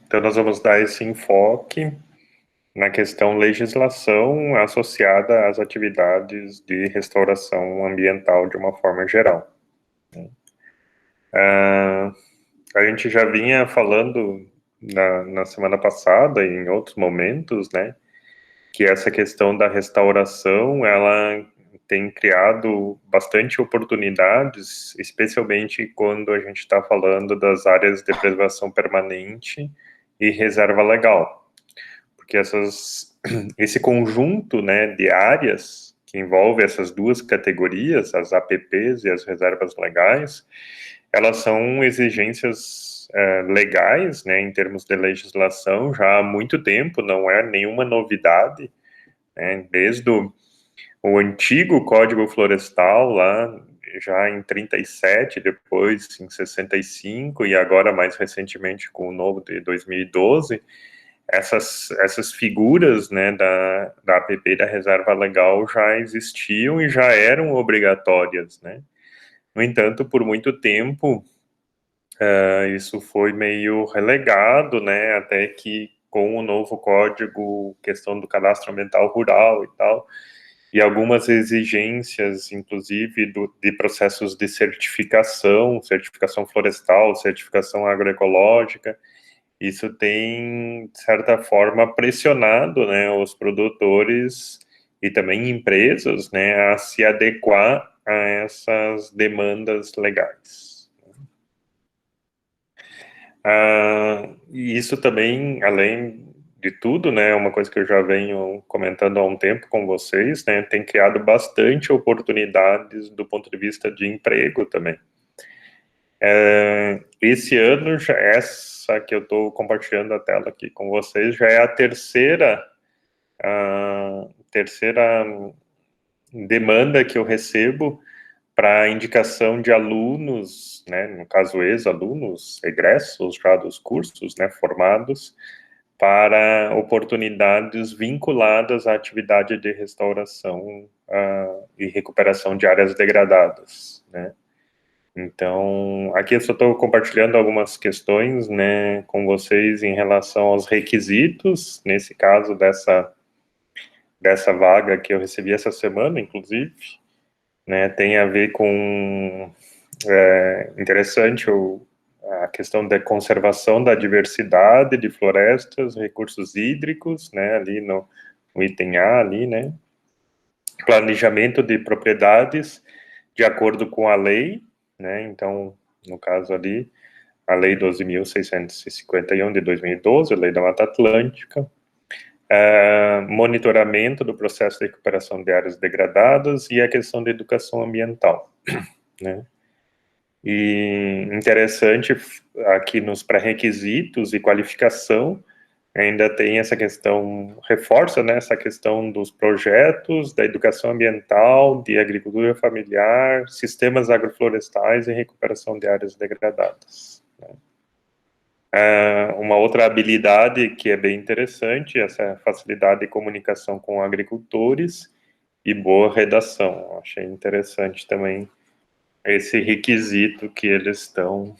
Então, nós vamos dar esse enfoque na questão legislação associada às atividades de restauração ambiental de uma forma geral. A gente já vinha falando na semana passada e em outros momentos, né, que essa questão da restauração, ela tem criado bastante oportunidades, especialmente quando a gente está falando das áreas de preservação permanente e reserva legal, porque esse conjunto, né, de áreas que envolve essas duas categorias, as APPs e as reservas legais, elas são exigências legais, né, em termos de legislação, já há muito tempo, não é nenhuma novidade, né, desde o antigo Código Florestal, lá já em 37, depois em 65, e agora mais recentemente com o novo de 2012, essas figuras, né, da APP da reserva legal já existiam e já eram obrigatórias, né. No entanto, por muito tempo, isso foi meio relegado, né, até que com o novo código, questão do cadastro ambiental rural e tal, e algumas exigências, inclusive, de processos de certificação florestal, certificação agroecológica, isso tem, de certa forma, pressionado, né, os produtores e também empresas, né, a se adequar a essas demandas legais. E isso também, além de tudo, né, uma coisa que eu já venho comentando há um tempo com vocês, né, tem criado bastante oportunidades do ponto de vista de emprego também. Esse ano, essa que eu estou compartilhando a tela aqui com vocês, já é a terceira demanda que eu recebo para indicação de alunos, né, no caso ex-alunos, egressos já dos cursos, né, formados, para oportunidades vinculadas à atividade de restauração e recuperação de áreas degradadas, né. Então, aqui eu só estou compartilhando algumas questões, né, com vocês em relação aos requisitos, nesse caso dessa vaga que eu recebi essa semana, inclusive, né, tem a ver com, interessante, a questão da conservação da diversidade de florestas, recursos hídricos, né, ali no item A, ali, né, planejamento de propriedades de acordo com a lei, né, então, no caso ali, a Lei 12.651 de 2012, a Lei da Mata Atlântica, monitoramento do processo de recuperação de áreas degradadas e a questão da educação ambiental, né. E interessante aqui nos pré-requisitos e qualificação, ainda tem essa questão, reforça, né, essa questão dos projetos, da educação ambiental, de agricultura familiar, sistemas agroflorestais e recuperação de áreas degradadas, né. Uma outra habilidade que é bem interessante, essa facilidade de comunicação com agricultores e boa redação. Achei interessante também esse requisito que eles estão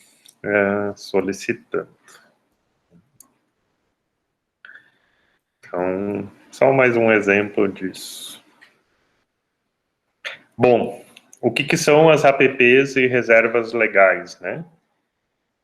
solicitando. Então, só mais um exemplo disso. Bom, o que são as APPs e reservas legais, né?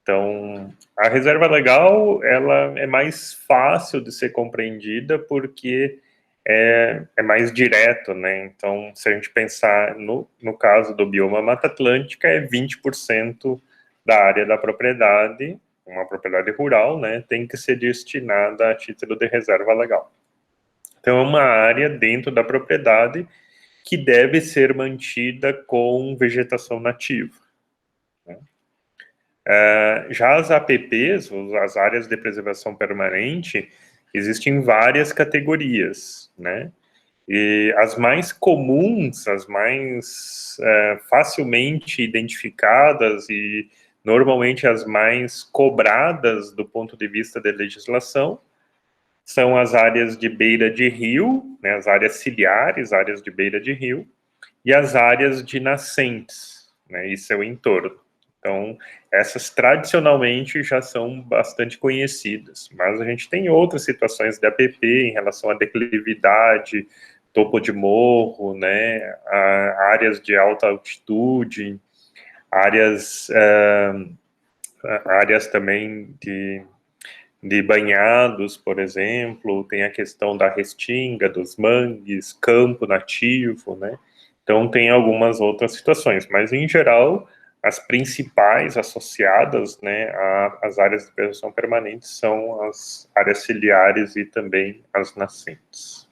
Então, a reserva legal, ela é mais fácil de ser compreendida porque é mais direto, né? Então, se a gente pensar no caso do bioma Mata Atlântica, é 20% da área da propriedade, uma propriedade rural, né, tem que ser destinada a título de reserva legal. Então, é uma área dentro da propriedade que deve ser mantida com vegetação nativa, né? Já as APPs, as áreas de preservação permanente, existem várias categorias, né? E as mais comuns, as mais facilmente identificadas e normalmente as mais cobradas do ponto de vista da legislação são as áreas de beira de rio, né, as áreas ciliares, áreas de beira de rio, e as áreas de nascentes, né, e seu entorno. Então, essas tradicionalmente já são bastante conhecidas, mas a gente tem outras situações de APP em relação à declividade, topo de morro, né, áreas de alta altitude, áreas também de banhados, por exemplo, tem a questão da restinga, dos mangues, campo nativo, né? Então, tem algumas outras situações, mas, em geral, as principais associadas, né, às áreas de preservação permanente são as áreas ciliares e também as nascentes.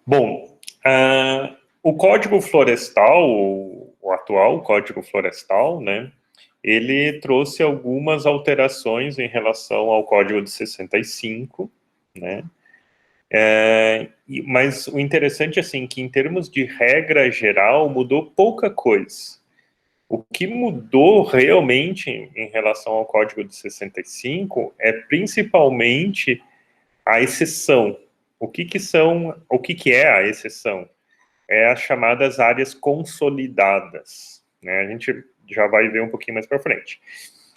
Bom, o Código Florestal, o atual Código Florestal, né, ele trouxe algumas alterações em relação ao Código de 65, né, mas o interessante, assim, que em termos de regra geral, mudou pouca coisa. O que mudou realmente em relação ao Código de 65 é principalmente a exceção. O que é a exceção? É as chamadas áreas consolidadas, né? A gente já vai ver um pouquinho mais para frente.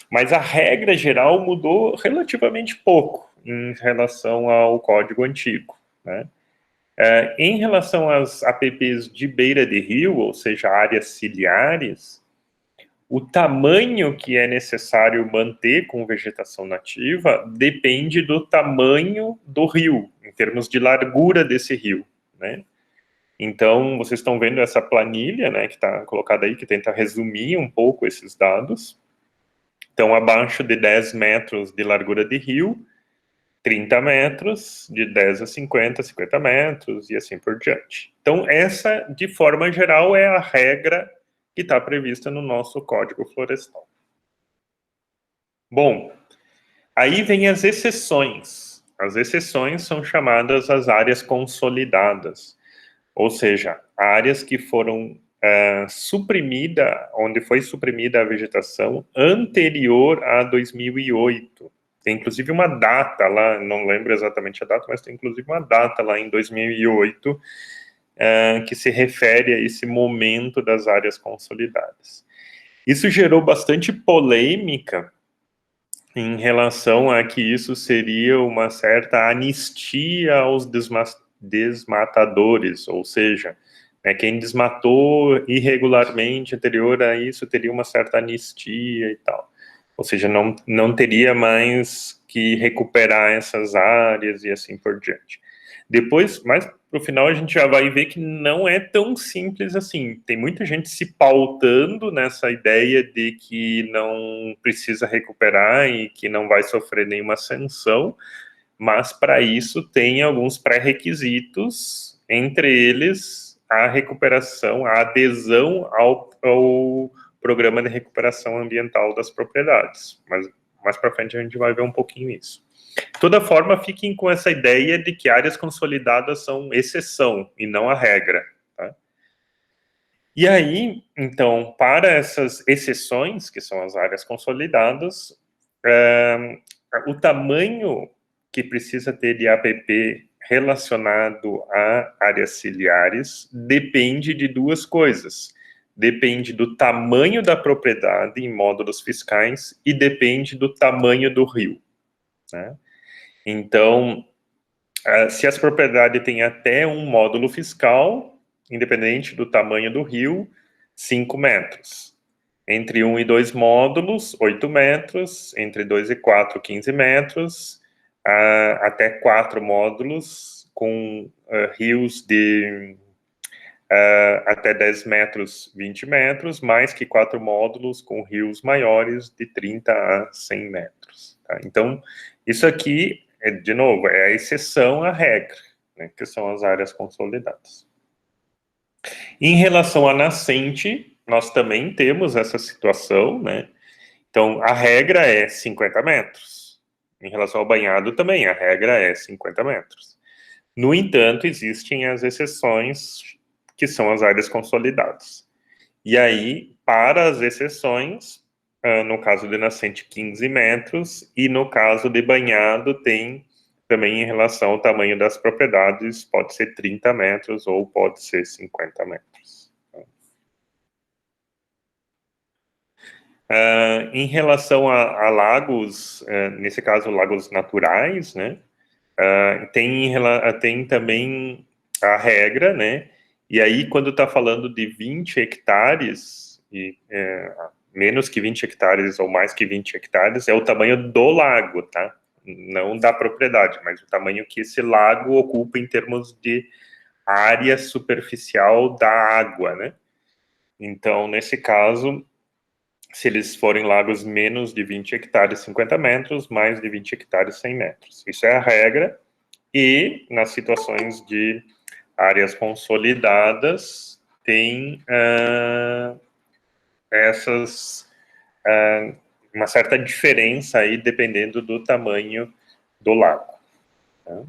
Mas a regra geral mudou relativamente pouco em relação ao código antigo, né? Em relação às APPs de beira de rio, ou seja, áreas ciliares, o tamanho que é necessário manter com vegetação nativa depende do tamanho do rio, em termos de largura desse rio, né? Então, vocês estão vendo essa planilha, né, que está colocada aí, que tenta resumir um pouco esses dados. Então, abaixo de 10 metros de largura de rio, 30 metros, de 10 a 50, 50 metros, e assim por diante. Então, essa, de forma geral, é a regra que está prevista no nosso Código Florestal. Bom, aí vem as exceções. As exceções são chamadas as áreas consolidadas, ou seja, áreas que foram onde foi suprimida a vegetação anterior a 2008. Tem inclusive uma data lá, não lembro exatamente a data, mas tem inclusive uma data lá em 2008 que se refere a esse momento das áreas consolidadas. Isso gerou bastante polêmica em relação a que isso seria uma certa anistia aos desmatadores, ou seja, né, quem desmatou irregularmente anterior a isso teria uma certa anistia e tal. Ou seja, não teria mais que recuperar essas áreas e assim por diante. Depois, mais para o final, a gente já vai ver que não é tão simples assim. Tem muita gente se pautando nessa ideia de que não precisa recuperar e que não vai sofrer nenhuma sanção, mas para isso tem alguns pré-requisitos, entre eles a recuperação, a adesão ao programa de recuperação ambiental das propriedades. Mas mais para frente a gente vai ver um pouquinho isso. De toda forma, fiquem com essa ideia de que áreas consolidadas são exceção e não a regra. Tá? E aí, então, para essas exceções, que são as áreas consolidadas, o tamanho que precisa ter de APP relacionado a áreas ciliares depende de duas coisas. Depende do tamanho da propriedade em módulos fiscais e depende do tamanho do rio. Né? Então, se as propriedades têm até um módulo fiscal, independente do tamanho do rio, 5 metros. Entre 1 e 2 módulos, 8 metros. Entre 2 e 4, 15 metros. Até 4 módulos, com rios de até 10 metros, 20 metros, mais que 4 módulos com rios maiores de 30 a 100 metros. Tá? Então, isso aqui, de novo, é a exceção à regra, né, que são as áreas consolidadas. Em relação à nascente, nós também temos essa situação, né? Então, a regra é 50 metros. Em relação ao banhado também, a regra é 50 metros. No entanto, existem as exceções, que são as áreas consolidadas. E aí, para as exceções, no caso de nascente, 15 metros, e no caso de banhado, tem também em relação ao tamanho das propriedades, pode ser 30 metros ou pode ser 50 metros. Em relação a lagos, nesse caso, lagos naturais, né, tem também a regra, né, e aí quando está falando de 20 hectares, menos que 20 hectares ou mais que 20 hectares, é o tamanho do lago, tá? Não da propriedade, mas o tamanho que esse lago ocupa em termos de área superficial da água, né? Então, nesse caso, se eles forem lagos menos de 20 hectares, 50 metros, mais de 20 hectares, 100 metros. Isso é a regra. E, nas situações de áreas consolidadas, tem uma certa diferença aí, dependendo do tamanho do lago. Tá?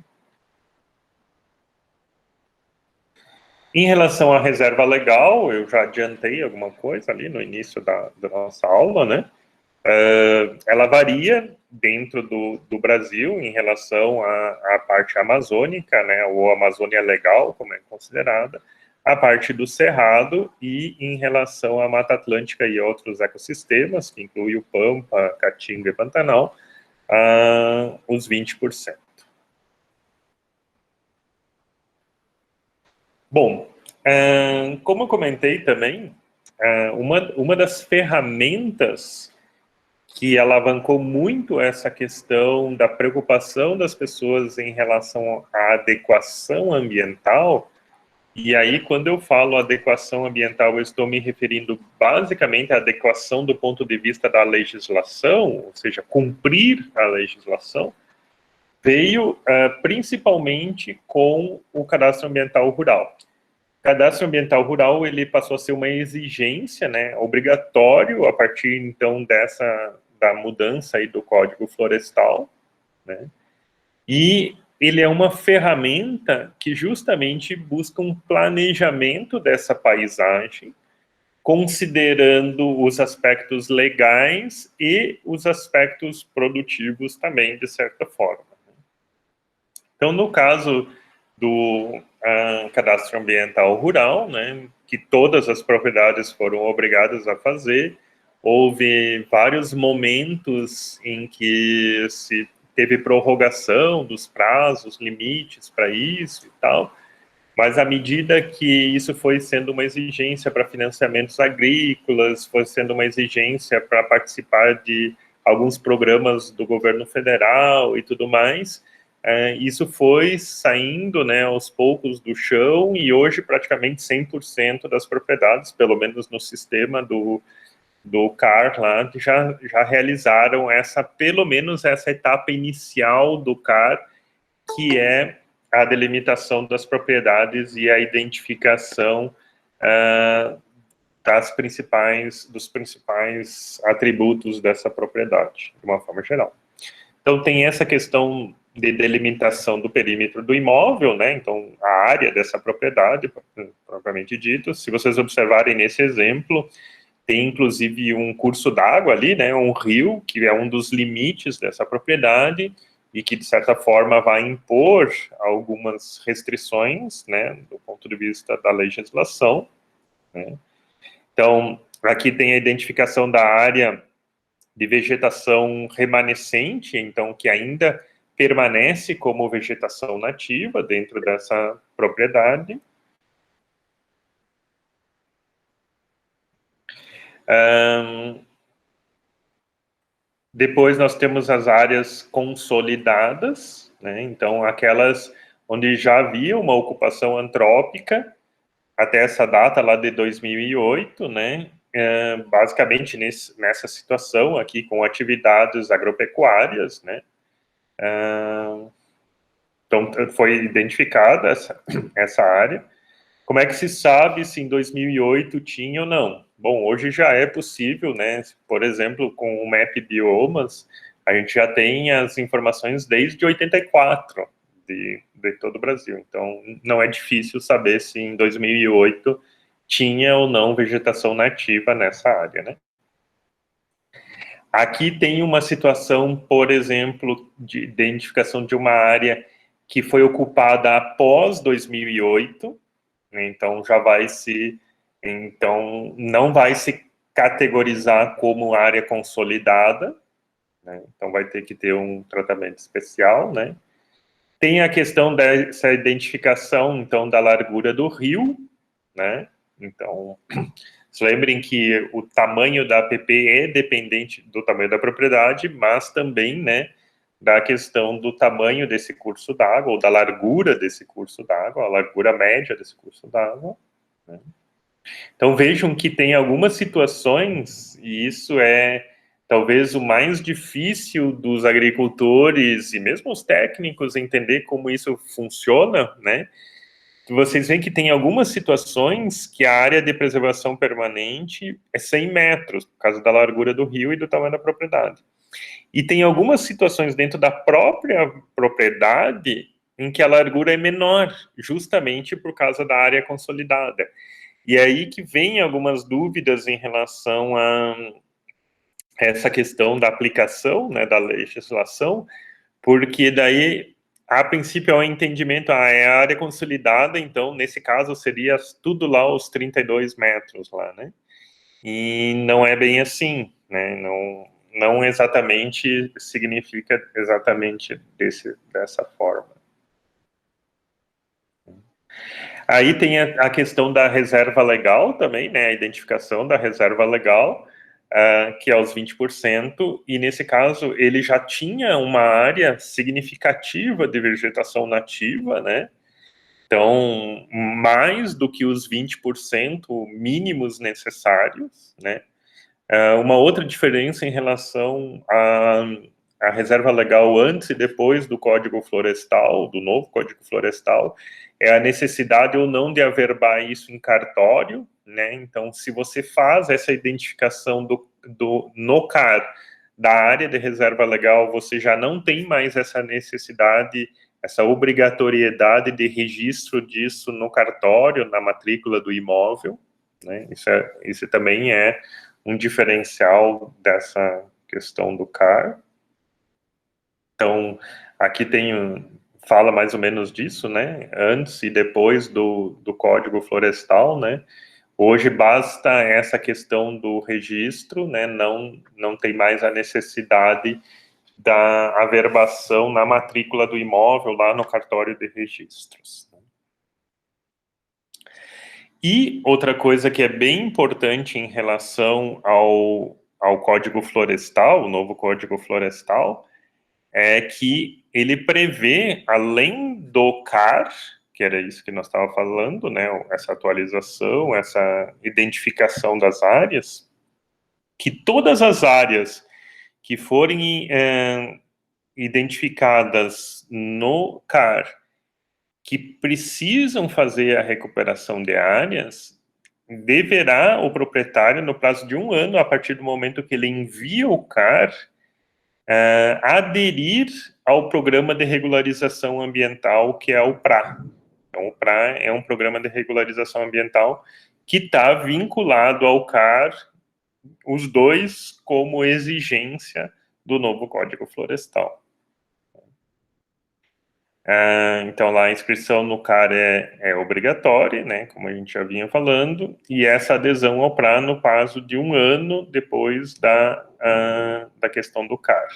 Em relação à reserva legal, eu já adiantei alguma coisa ali no início da nossa aula, né? Ela varia dentro do Brasil em relação à parte amazônica, né, ou Amazônia Legal, como é considerada, a parte do Cerrado e em relação à Mata Atlântica e outros ecossistemas, que inclui o Pampa, Caatinga e Pantanal, os 20%. Bom, como eu comentei também, uma das ferramentas que alavancou muito essa questão da preocupação das pessoas em relação à adequação ambiental. E aí, quando eu falo adequação ambiental, eu estou me referindo basicamente à adequação do ponto de vista da legislação, ou seja, cumprir a legislação, veio principalmente com o cadastro ambiental rural. O cadastro ambiental rural, ele passou a ser uma exigência, né, obrigatório a partir, então, da mudança aí do Código Florestal, né, e ele é uma ferramenta que justamente busca um planejamento dessa paisagem, considerando os aspectos legais e os aspectos produtivos também, de certa forma. Então, no caso do cadastro ambiental rural, né, que todas as propriedades foram obrigadas a fazer, houve vários momentos em que se teve prorrogação dos prazos, limites para isso e tal, mas à medida que isso foi sendo uma exigência para financiamentos agrícolas, foi sendo uma exigência para participar de alguns programas do governo federal e tudo mais, isso foi saindo, né, aos poucos do chão, e hoje praticamente 100% das propriedades, pelo menos no sistema do CAR lá, já realizaram pelo menos essa etapa inicial do CAR, que é a delimitação das propriedades e a identificação dos principais atributos dessa propriedade, de uma forma geral. Então, tem essa questão de delimitação do perímetro do imóvel, né? Então, a área dessa propriedade, propriamente dito. Se vocês observarem nesse exemplo, tem inclusive um curso d'água ali, né? Um rio, que é um dos limites dessa propriedade e que, de certa forma, vai impor algumas restrições, né? Do ponto de vista da legislação, né? Então, aqui tem a identificação da área de vegetação remanescente, então, que ainda permanece como vegetação nativa dentro dessa propriedade. Depois nós temos as áreas consolidadas, né? Então, aquelas onde já havia uma ocupação antrópica até essa data lá de 2008, né? Basicamente nessa situação aqui com atividades agropecuárias, né? Então, foi identificada essa área. Como é que se sabe se em 2008 tinha ou não? Bom, hoje já é possível, né? Por exemplo, com o MAP Biomas, a gente já tem as informações desde 84 de todo o Brasil. Então, não é difícil saber se em 2008 tinha ou não vegetação nativa nessa área, né? Aqui tem uma situação, por exemplo, de identificação de uma área que foi ocupada após 2008, então não vai se categorizar como área consolidada, né? Então vai ter que ter um tratamento especial, né? Tem a questão dessa identificação, então, da largura do rio, né? Então, se lembrem que o tamanho da APP é dependente do tamanho da propriedade, mas também, né, da questão do tamanho desse curso d'água, ou da largura desse curso d'água, a largura média desse curso d'água, né? Então, vejam que tem algumas situações, e isso é talvez o mais difícil dos agricultores e mesmo os técnicos entender como isso funciona, né? Vocês veem que tem algumas situações que a área de preservação permanente é 100 metros, por causa da largura do rio e do tamanho da propriedade. E tem algumas situações dentro da própria propriedade em que a largura é menor, justamente por causa da área consolidada. E é aí que vem algumas dúvidas em relação a essa questão da aplicação, né, da legislação, porque daí, a princípio, é um entendimento, é a área consolidada, então, nesse caso, seria tudo lá os 32 metros lá, né? E não é bem assim, né? Não exatamente significa exatamente dessa forma. Aí tem a questão da reserva legal também, né? A identificação da reserva legal, que é os 20%, e nesse caso ele já tinha uma área significativa de vegetação nativa, né? Então, mais do que os 20% mínimos necessários, né? Uma outra diferença em relação à reserva legal antes e depois do Código Florestal, do novo Código Florestal, é a necessidade ou não de averbar isso em cartório, né? Então, se você faz essa identificação no CAR da área de reserva legal, você já não tem mais essa necessidade, essa obrigatoriedade de registro disso no cartório, na matrícula do imóvel, né? Isso também é um diferencial dessa questão do CAR. Então, aqui fala mais ou menos disso, né? Antes e depois do Código Florestal, né? Hoje basta essa questão do registro, né? Não tem mais a necessidade da averbação na matrícula do imóvel, lá no cartório de registros. E outra coisa que é bem importante em relação ao Código Florestal, o novo Código Florestal, é que ele prevê, além do CAR, que era isso que nós estávamos falando, né, essa atualização, essa identificação das áreas, que todas as áreas que forem identificadas no CAR, que precisam fazer a recuperação de áreas, deverá o proprietário, no prazo de 1 ano, a partir do momento que ele envia o CAR, aderir ao programa de regularização ambiental, que é o PRA. Então, o PRA é um programa de regularização ambiental que está vinculado ao CAR, os dois como exigência do novo Código Florestal. Então, lá a inscrição no CAR é obrigatória, né, como a gente já vinha falando, e essa adesão ao PRA no prazo de 1 ano depois da questão do CAR,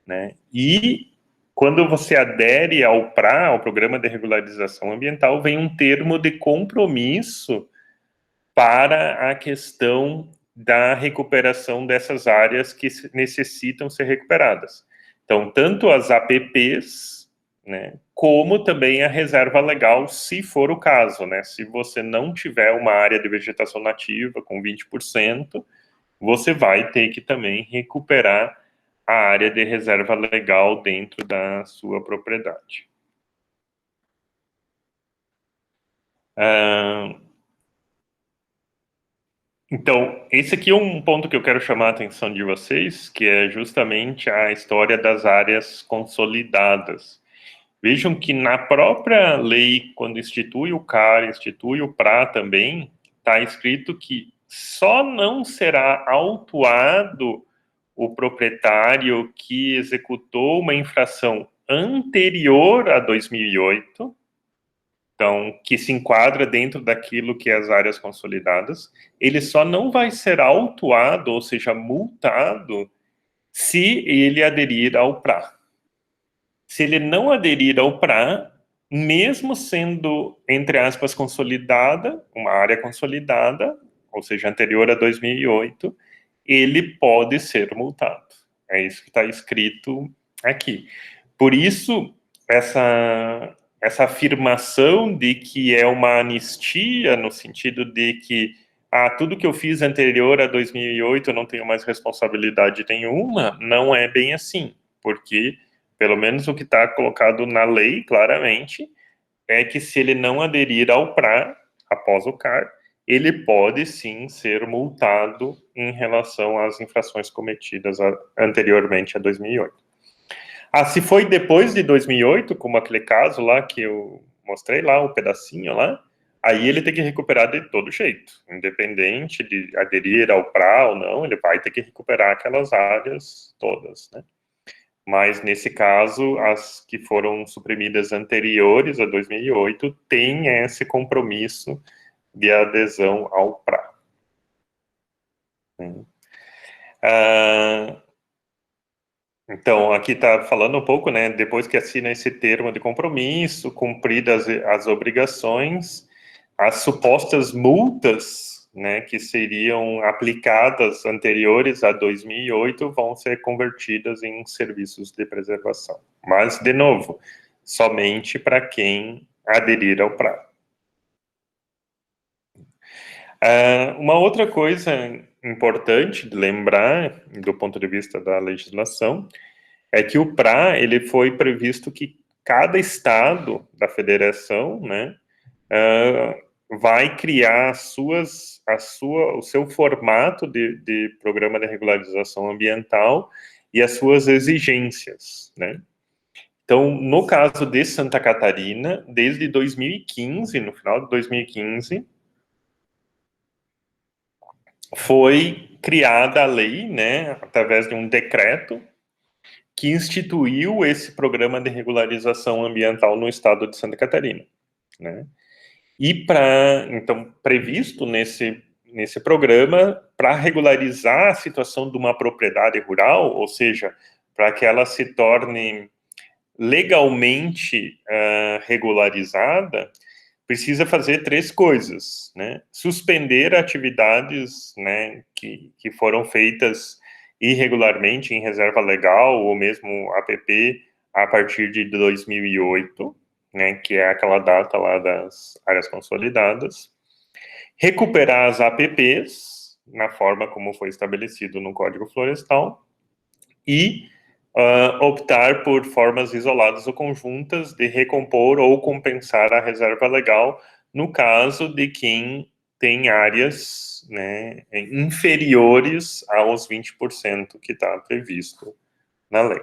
né. E quando você adere ao PRA, ao Programa de Regularização Ambiental, vem um termo de compromisso para a questão da recuperação dessas áreas que necessitam ser recuperadas. Então, tanto as APPs, né, como também a reserva legal, se for o caso, né? Se você não tiver uma área de vegetação nativa com 20%, você vai ter que também recuperar a área de reserva legal dentro da sua propriedade. Então, esse aqui é um ponto que eu quero chamar a atenção de vocês, que é justamente a história das áreas consolidadas. Vejam que na própria lei, quando institui o CAR, institui o PRA também, está escrito que só não será autuado o proprietário que executou uma infração anterior a 2008, então, que se enquadra dentro daquilo que é as áreas consolidadas, ele só não vai ser autuado, ou seja, multado, se ele aderir ao PRA. Se ele não aderir ao PRA, mesmo sendo, entre aspas, consolidada, uma área consolidada, ou seja, anterior a 2008, ele pode ser multado. É isso que está escrito aqui. Por isso, essa afirmação de que é uma anistia, no sentido de que tudo que eu fiz anterior a 2008 eu não tenho mais responsabilidade nenhuma, não é bem assim, porque, pelo menos o que está colocado na lei, claramente, é que se ele não aderir ao PRA, após o CAR, ele pode sim ser multado em relação às infrações cometidas anteriormente a 2008. Se foi depois de 2008, como aquele caso lá que eu mostrei lá, o pedacinho lá, aí ele tem que recuperar de todo jeito, independente de aderir ao PRA ou não, ele vai ter que recuperar aquelas áreas todas, né? Mas, nesse caso, as que foram suprimidas anteriores a 2008 têm esse compromisso de adesão ao PRA. Então, aqui está falando um pouco, né, depois que assina esse termo de compromisso, cumpridas as obrigações, as supostas multas, né, que seriam aplicadas anteriores a 2008 vão ser convertidas em serviços de preservação. Mas, de novo, somente para quem aderir ao PRA. Uma outra coisa importante de lembrar, do ponto de vista da legislação, é que o PRA, ele foi previsto que cada estado da federação, né, vai criar o seu formato de programa de regularização ambiental e as suas exigências, né. Então, no caso de Santa Catarina, desde 2015, no final de 2015, foi criada a lei, né, através de um decreto, que instituiu esse programa de regularização ambiental no estado de Santa Catarina, né? E então, previsto nesse programa, para regularizar a situação de uma propriedade rural, ou seja, para que ela se torne legalmente regularizada, precisa fazer 3 coisas, né? Suspender atividades, né, que foram feitas irregularmente em reserva legal ou mesmo APP a partir de 2008, né, que é aquela data lá das áreas consolidadas. Recuperar as APPs na forma como foi estabelecido no Código Florestal e optar por formas isoladas ou conjuntas de recompor ou compensar a reserva legal no caso de quem tem áreas, né, inferiores aos 20% que está previsto na lei.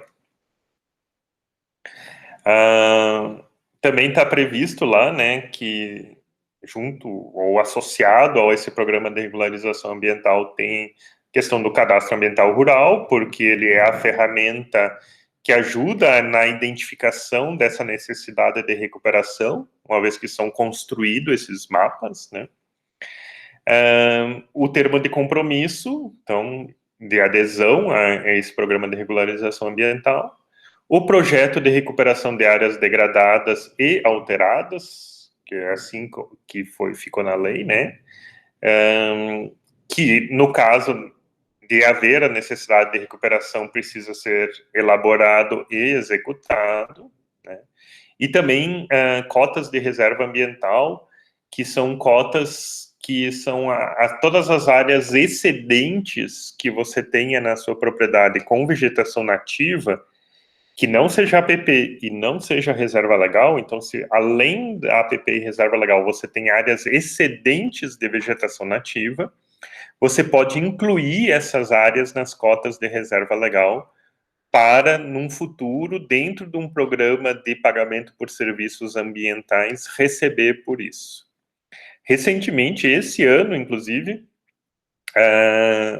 Também está previsto lá, né, que junto ou associado a esse programa de regularização ambiental tem questão do cadastro ambiental rural, porque ele é a ferramenta que ajuda na identificação dessa necessidade de recuperação, uma vez que são construídos esses mapas, né? O termo de compromisso, então, de adesão a esse programa de regularização ambiental, o projeto de recuperação de áreas degradadas e alteradas, que é assim que ficou na lei, né? Que, no caso de haver a necessidade de recuperação, precisa ser elaborado e executado, né? E também cotas de reserva ambiental, que são cotas que são todas as áreas excedentes que você tenha na sua propriedade com vegetação nativa, que não seja APP e não seja reserva legal. Então, se além da APP e reserva legal você tem áreas excedentes de vegetação nativa, você pode incluir essas áreas nas cotas de reserva legal para, num futuro, dentro de um programa de pagamento por serviços ambientais, receber por isso. Recentemente, esse ano, inclusive,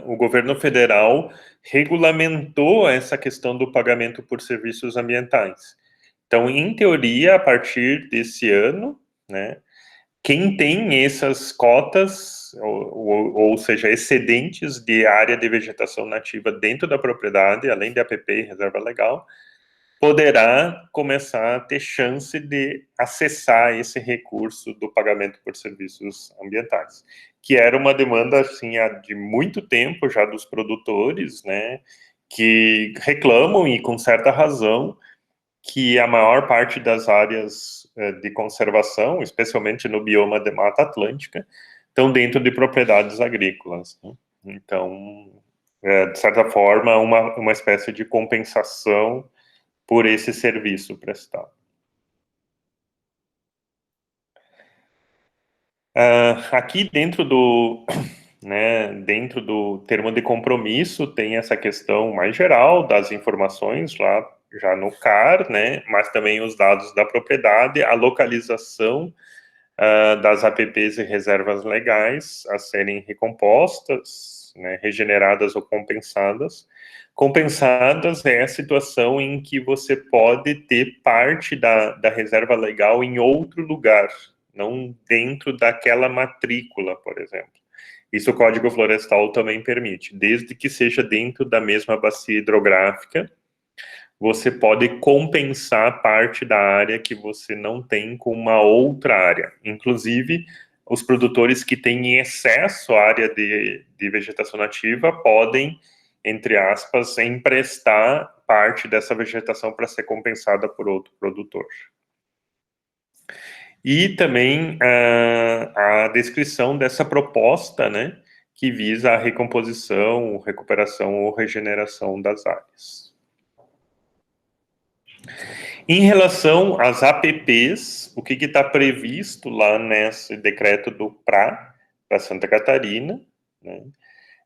o governo federal regulamentou essa questão do pagamento por serviços ambientais. Então, em teoria, a partir desse ano, né? Quem tem essas cotas, ou seja, excedentes de área de vegetação nativa dentro da propriedade, além de APP e reserva legal, poderá começar a ter chance de acessar esse recurso do pagamento por serviços ambientais, que era uma demanda assim de muito tempo já dos produtores, né, que reclamam e com certa razão que a maior parte das áreas de conservação, especialmente no bioma de Mata Atlântica, estão dentro de propriedades agrícolas, né? Então, de certa forma, uma espécie de compensação por esse serviço prestado. Aqui dentro do, né, dentro do termo de compromisso tem essa questão mais geral das informações lá já no CAR, né, mas também os dados da propriedade, a localização das APPs e reservas legais a serem recompostas, né, regeneradas ou compensadas. Compensadas é a situação em que você pode ter parte da reserva legal em outro lugar, não dentro daquela matrícula, por exemplo. Isso o Código Florestal também permite, desde que seja dentro da mesma bacia hidrográfica, você pode compensar parte da área que você não tem com uma outra área. Inclusive, os produtores que têm em excesso a área de vegetação nativa podem, entre aspas, emprestar parte dessa vegetação para ser compensada por outro produtor. E também a descrição dessa proposta, né, que visa a recomposição, recuperação ou regeneração das áreas. Em relação às APPs, o que está previsto lá nesse decreto do PRA, para Santa Catarina, né,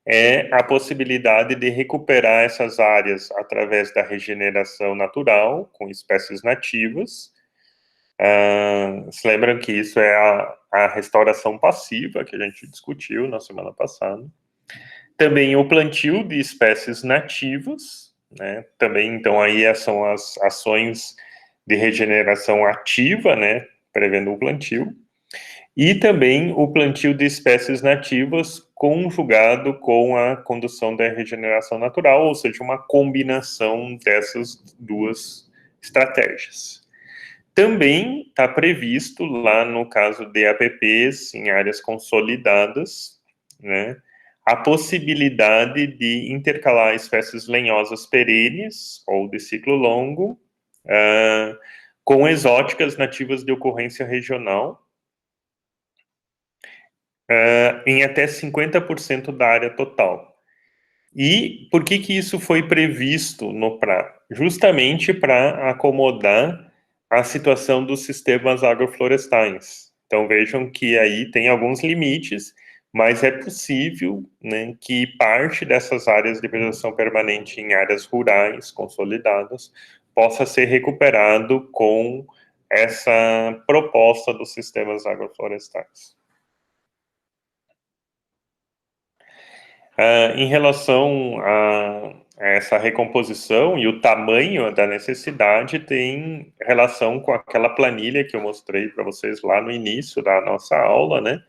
é a possibilidade de recuperar essas áreas através da regeneração natural, com espécies nativas. Se lembram que isso é a restauração passiva, que a gente discutiu na semana passada. Também o plantio de espécies nativas, né, também, então, aí são as ações de regeneração ativa, né, prevendo o plantio, e também o plantio de espécies nativas conjugado com a condução da regeneração natural, ou seja, uma combinação dessas duas estratégias. Também está previsto lá no caso de APPs em áreas consolidadas, né, a possibilidade de intercalar espécies lenhosas perenes ou de ciclo longo com exóticas nativas de ocorrência regional em até 50% da área total. E por que isso foi previsto no PRA? Justamente para acomodar a situação dos sistemas agroflorestais. Então vejam que aí tem alguns limites, mas é possível, né, que parte dessas áreas de vegetação permanente em áreas rurais consolidadas possa ser recuperado com essa proposta dos sistemas agroflorestais. Em relação a essa recomposição e o tamanho da necessidade tem relação com aquela planilha que eu mostrei para vocês lá no início da nossa aula, né?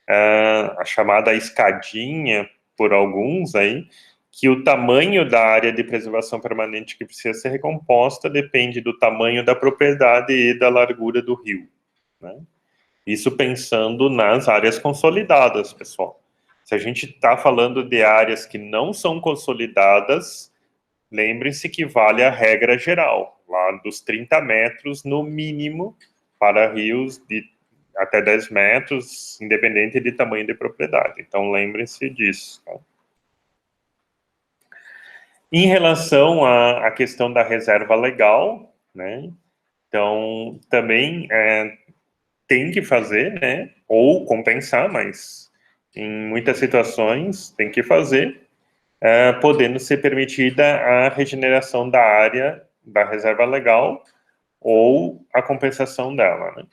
A chamada escadinha por alguns aí, que o tamanho da área de preservação permanente que precisa ser recomposta depende do tamanho da propriedade e da largura do rio, né? Isso pensando nas áreas consolidadas, pessoal. Se a gente está falando de áreas que não são consolidadas, lembrem-se que vale a regra geral, lá dos 30 metros no mínimo para rios de até 10 metros, independente de tamanho de propriedade. Então, lembrem-se disso. Tá? Em relação à questão da reserva legal, né? Então, também tem que fazer, né? Ou compensar, mas em muitas situações tem que fazer, podendo ser permitida a regeneração da área da reserva legal ou a compensação dela, né?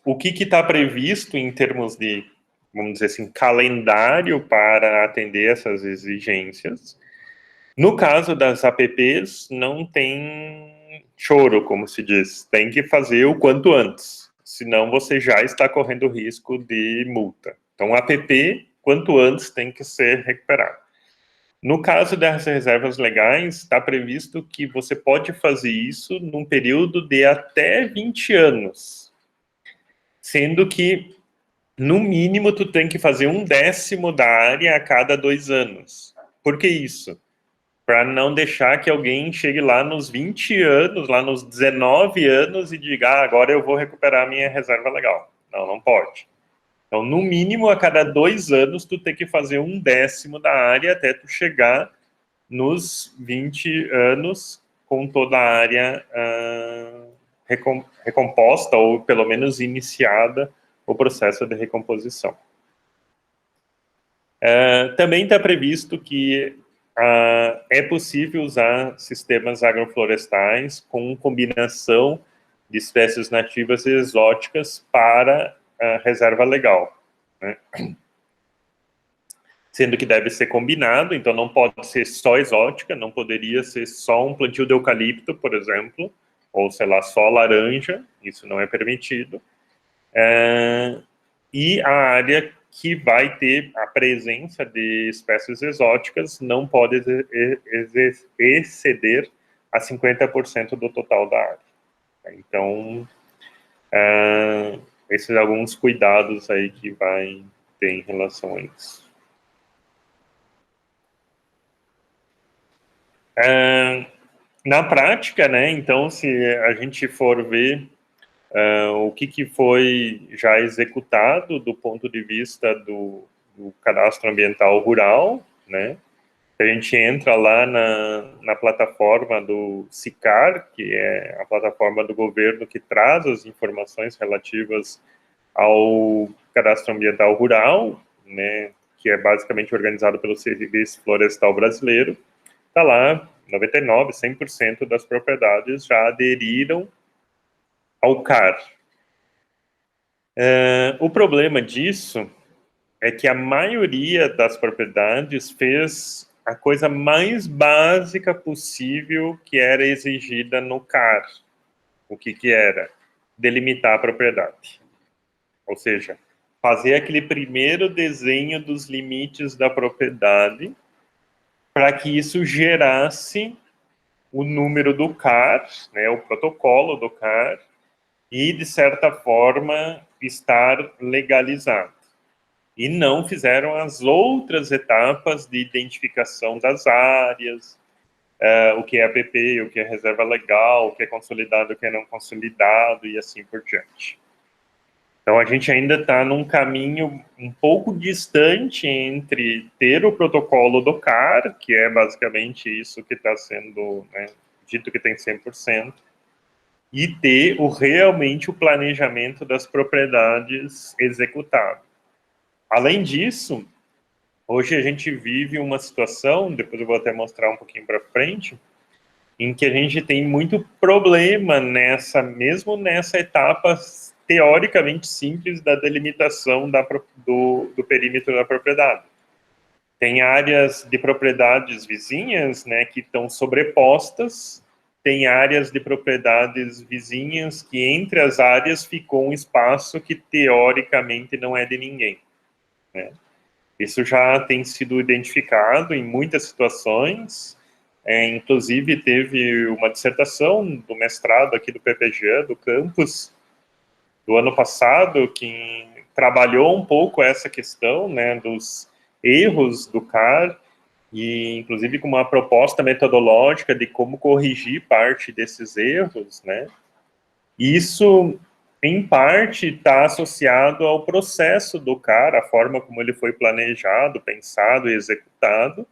O que está previsto em termos de, vamos dizer assim, calendário para atender essas exigências? No caso das APPs, não tem choro, como se diz. Tem que fazer o quanto antes, senão você já está correndo risco de multa. Então, APP, quanto antes, tem que ser recuperado. No caso das reservas legais, está previsto que você pode fazer isso num período de até 20 anos, sendo que, no mínimo, tu tem que fazer 1/10 da área a cada 2 anos. Por que isso? Para não deixar que alguém chegue lá nos 20 anos, lá nos 19 anos e diga, agora eu vou recuperar a minha reserva legal. Não, não pode. Então, no mínimo, a cada 2 anos, tu tem que fazer 1/10 da área até tu chegar nos 20 anos com toda a área recomposta ou pelo menos iniciada o processo de recomposição. Também está previsto que é possível usar sistemas agroflorestais com combinação de espécies nativas e exóticas para a reserva legal, né? Sendo que deve ser combinado, então não pode ser só exótica, não poderia ser só um plantio de eucalipto, por exemplo, ou, sei lá, só laranja, isso não é permitido. E a área que vai ter a presença de espécies exóticas não pode exceder a 50% do total da área. Então, esses são alguns cuidados aí que vai ter em relação a isso. Na prática, né, então, se a gente for ver o que foi já executado do ponto de vista do cadastro ambiental rural, né, a gente entra lá na plataforma do SICAR, que é a plataforma do governo que traz as informações relativas ao cadastro ambiental rural, né, que é basicamente organizado pelo Serviço Florestal Brasileiro. Está lá, 99%, 100% das propriedades já aderiram ao CAR. O problema disso é que a maioria das propriedades fez a coisa mais básica possível que era exigida no CAR. O que era? Delimitar a propriedade. Ou seja, fazer aquele primeiro desenho dos limites da propriedade para que isso gerasse o número do CAR, né, o protocolo do CAR, e, de certa forma, estar legalizado. E não fizeram as outras etapas de identificação das áreas, o que é APP, o que é reserva legal, o que é consolidado, o que é não consolidado, e assim por diante. Então, a gente ainda está num caminho um pouco distante entre ter o protocolo do CAR, que é basicamente isso que está sendo, né, dito que tem 100%, e ter realmente o planejamento das propriedades executado. Além disso, hoje a gente vive uma situação, depois eu vou até mostrar um pouquinho para frente, em que a gente tem muito problema mesmo nessa etapa teoricamente simples da delimitação do perímetro da propriedade. Tem áreas de propriedades vizinhas, né, que estão sobrepostas, tem áreas de propriedades vizinhas que entre as áreas ficou um espaço que teoricamente não é de ninguém, né? Isso já tem sido identificado em muitas situações, inclusive teve uma dissertação do mestrado aqui do PPG, do campus, do ano passado, que trabalhou um pouco essa questão, né, dos erros do CAR, e inclusive com uma proposta metodológica de como corrigir parte desses erros, né? Isso, em parte, está associado ao processo do CAR, a forma como ele foi planejado, pensado e executado,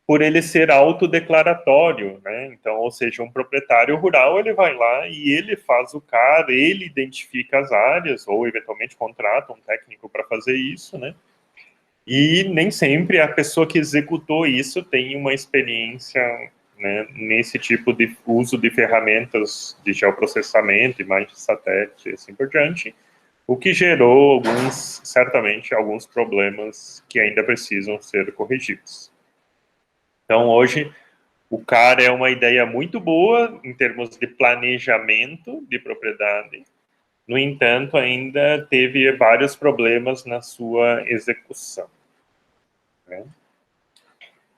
por ele ser autodeclaratório, né? Então, ou seja, um proprietário rural, ele vai lá e ele faz o CAR, ele identifica as áreas, ou eventualmente contrata um técnico para fazer isso, né? E nem sempre a pessoa que executou isso tem uma experiência, né, nesse tipo de uso de ferramentas de geoprocessamento, imagens de satélite e assim por diante, o que gerou certamente, alguns problemas que ainda precisam ser corrigidos. Então, hoje, O CAR é uma ideia muito boa em termos de planejamento de propriedade. No entanto, ainda teve vários problemas na sua execução, né?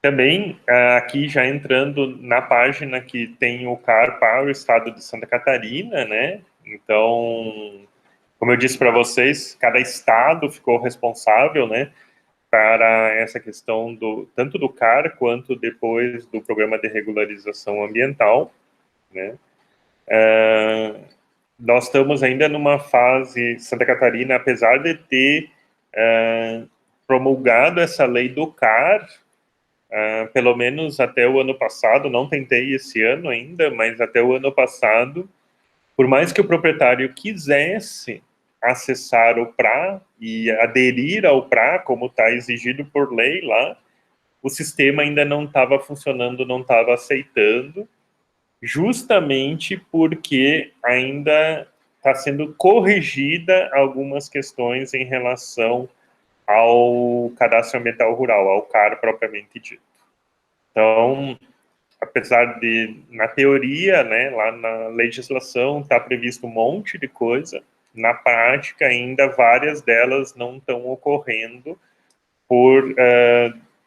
Também, aqui já entrando na página que tem o CAR para o estado de Santa Catarina, né? Então, como eu disse para vocês, cada estado ficou responsável, né, para essa questão tanto do CAR quanto depois do Programa de Regularização Ambiental, né? Nós estamos ainda numa fase, Santa Catarina, apesar de ter promulgado essa lei do CAR, pelo menos até o ano passado, não tentei esse ano ainda, mas até o ano passado, por mais que o proprietário quisesse acessar o PRA e aderir ao PRA, como está exigido por lei lá, o sistema ainda não estava funcionando, não estava aceitando, justamente porque ainda está sendo corrigida algumas questões em relação ao cadastro ambiental rural, ao CAR propriamente dito. Então, apesar de, na teoria, né, lá na legislação está previsto um monte de coisa, na prática ainda várias delas não estão ocorrendo por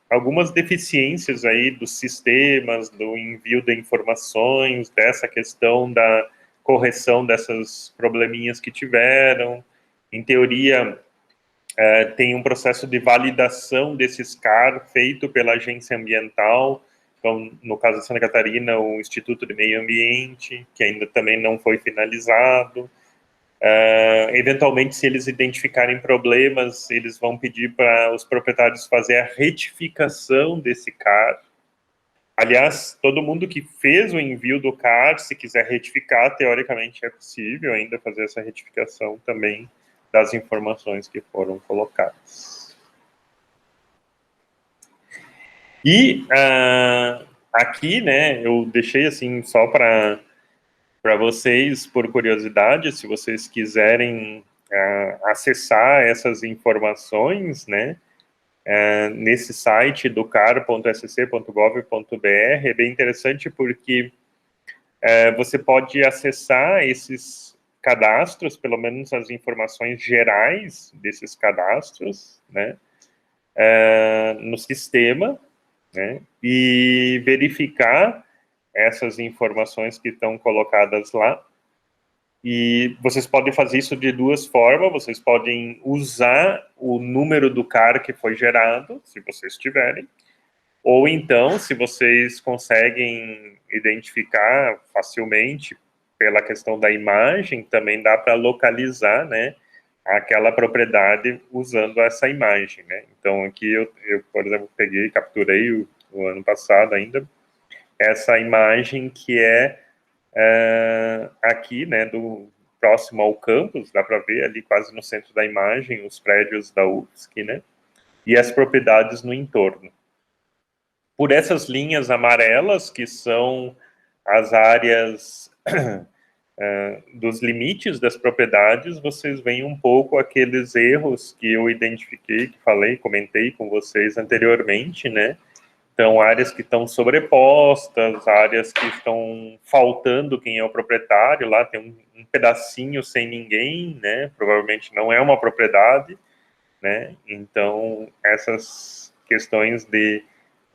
algumas deficiências aí dos sistemas, do envio de informações, dessa questão da correção dessas probleminhas que tiveram. Em teoria, tem um processo de validação desses CAR feito pela agência ambiental, então, no caso de Santa Catarina, o Instituto de Meio Ambiente, que ainda também não foi finalizado. Eventualmente, se eles identificarem problemas, eles vão pedir para os proprietários fazer a retificação desse CAR. Aliás, todo mundo que fez o envio do CAR, se quiser retificar, teoricamente é possível ainda fazer essa retificação também das informações que foram colocadas. E aqui, né, eu deixei assim só para vocês, por curiosidade, se vocês quiserem acessar essas informações, né, nesse site do car.sc.gov.br, é bem interessante porque você pode acessar esses cadastros, pelo menos as informações gerais desses cadastros, né, no sistema, né, e verificar essas informações que estão colocadas lá. E vocês podem fazer isso de duas formas. Vocês podem usar o número do CAR que foi gerado, se vocês tiverem, ou então, se vocês conseguem identificar facilmente pela questão da imagem, também dá para localizar, né, aquela propriedade usando essa imagem, né? Então, aqui eu por exemplo, capturei o ano passado ainda, essa imagem que é aqui, né, próximo ao campus, dá para ver ali quase no centro da imagem os prédios da UFSC, né, e as propriedades no entorno. Por essas linhas amarelas, que são as áreas dos limites das propriedades, vocês veem um pouco aqueles erros que eu identifiquei, que falei, comentei com vocês anteriormente, né? Então, áreas que estão sobrepostas, áreas que estão faltando quem é o proprietário, lá tem um pedacinho sem ninguém, né? Provavelmente não é uma propriedade, né? Então, essas questões de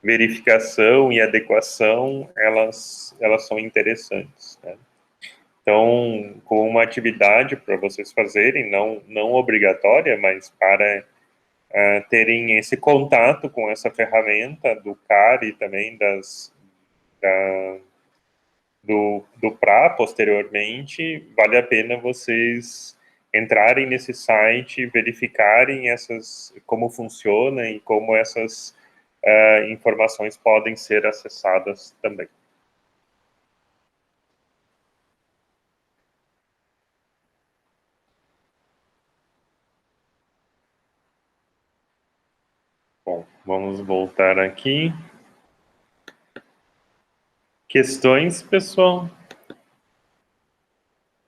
verificação e adequação, elas são interessantes, né? Então, com uma atividade para vocês fazerem, não obrigatória, mas para terem esse contato com essa ferramenta do CAR e também do PRA posteriormente, vale a pena vocês entrarem nesse site, verificarem como funciona e como essas informações podem ser acessadas também. Bom, vamos voltar aqui. Questões, pessoal?